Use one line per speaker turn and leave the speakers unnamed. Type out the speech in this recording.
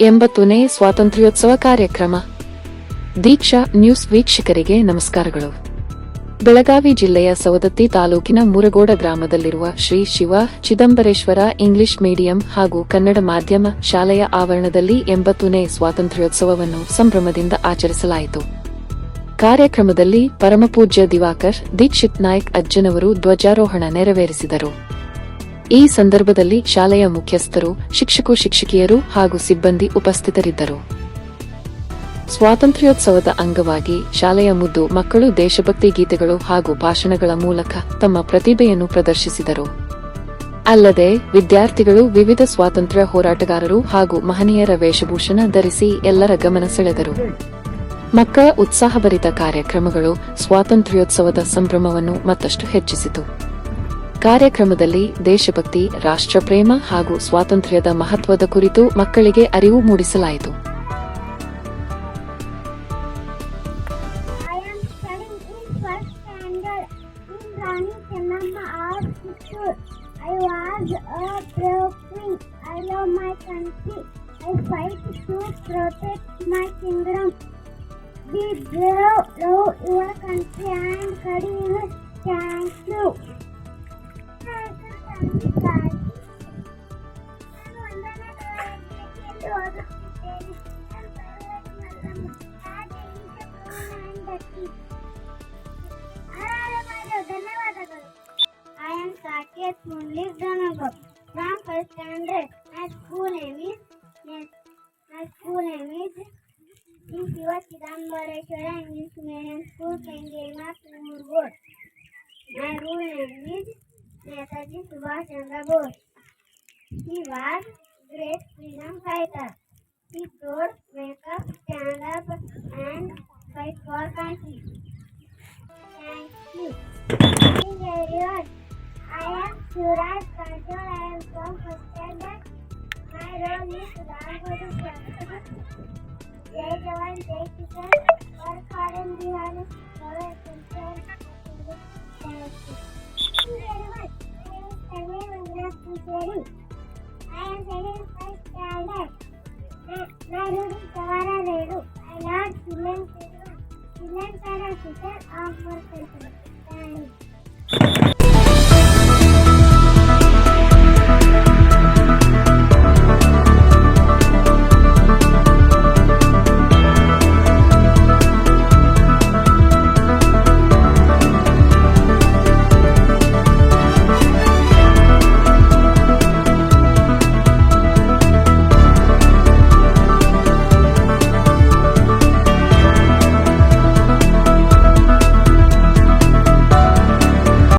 ಎಂಬತ್ತನೇ ಸ್ವಾತಂತ್ರ್ಯೋತ್ಸವ ಕಾರ್ಯಕ್ರಮ. ದೀಕ್ಷಾ ನ್ಯೂಸ್ ವೀಕ್ಷಕರಿಗೆ ನಮಸ್ಕಾರಗಳು. ಬೆಳಗಾವಿ ಜಿಲ್ಲೆಯ ಸವದತ್ತಿ ತಾಲೂಕಿನ ಮುರಗೋಡ ಗ್ರಾಮದಲ್ಲಿರುವ ಶ್ರೀ ಶಿವ ಚಿದಂಬರೇಶ್ವರ ಇಂಗ್ಲಿಷ್ ಮೀಡಿಯಂ ಹಾಗೂ ಕನ್ನಡ ಮಾಧ್ಯಮ ಶಾಲೆಯ ಆವರಣದಲ್ಲಿ 80ನೇ ಸ್ವಾತಂತ್ರ್ಯೋತ್ಸವವನ್ನು ಸಂಭ್ರಮದಿಂದ ಆಚರಿಸಲಾಯಿತು. ಕಾರ್ಯಕ್ರಮದಲ್ಲಿ ಪರಮಪೂಜ್ಯ ದಿವಾಕರ್ ದೀಕ್ಷಿತ್ ನಾಯ್ಕ್ ಅಜ್ಜನವರು ಧ್ವಜಾರೋಹಣ ನೆರವೇರಿಸಿದರು. ಈ ಸಂದರ್ಭದಲ್ಲಿ ಶಾಲೆಯ ಮುಖ್ಯಸ್ಥರು, ಶಿಕ್ಷಕಿಯರು ಹಾಗೂ ಸಿಬ್ಬಂದಿ ಉಪಸ್ಥಿತರಿದ್ದರು. ಸ್ವಾತಂತ್ರ್ಯೋತ್ಸವದ ಅಂಗವಾಗಿ ಶಾಲೆಯ ಮುದ್ದು ಮಕ್ಕಳು ದೇಶಭಕ್ತಿ ಗೀತೆಗಳು ಹಾಗೂ ಭಾಷಣಗಳ ಮೂಲಕ ತಮ್ಮ ಪ್ರತಿಭೆಯನ್ನು ಪ್ರದರ್ಶಿಸಿದರು. ಅಲ್ಲದೆ ವಿದ್ಯಾರ್ಥಿಗಳು ವಿವಿಧ ಸ್ವಾತಂತ್ರ್ಯ ಹೋರಾಟಗಾರರು ಹಾಗೂ ಮಹನೀಯರ ವೇಷಭೂಷಣ ಧರಿಸಿ ಎಲ್ಲರ ಗಮನ ಸೆಳೆದರು. ಮಕ್ಕಳ ಉತ್ಸಾಹಭರಿತ ಕಾರ್ಯಕ್ರಮಗಳು ಸ್ವಾತಂತ್ರ್ಯೋತ್ಸವದ ಸಂಭ್ರಮವನ್ನು ಮತ್ತಷ್ಟು ಹೆಚ್ಚಿಸಿತು. ಕಾರ್ಯಕ್ರಮದಲ್ಲಿ ದೇಶಭಕ್ತಿ, ರಾಷ್ಟ್ರಪ್ರೇಮ ಹಾಗೂ ಸ್ವಾತಂತ್ರ್ಯದ ಮಹತ್ವದ ಕುರಿತು ಮಕ್ಕಳಿಗೆ ಅರಿವು ಮೂಡಿಸಲಾಯಿತು.
Be brave, love your country and continue. Thank you. I am Saket Munli Dhanago from first standard. My school name is Shiva Chidambareshwara English Medium School, Kengema, Murgod. My rule name is Netaji Subhash Chandra Bose. He was great freedom fighter. He told wake up, stand up and fight for country. Thank you. Thank everyone. I am Suraj Kanchal. I am from first standard. My role is Rangoli Chakra. Jai Jawan, Jai Kisan. Work hard and be honest. Follow concern. Thank you. Thank you very much. I am second first standard. My name is Savara Redu. I learned children's parent teacher of Mercantile. Thank you.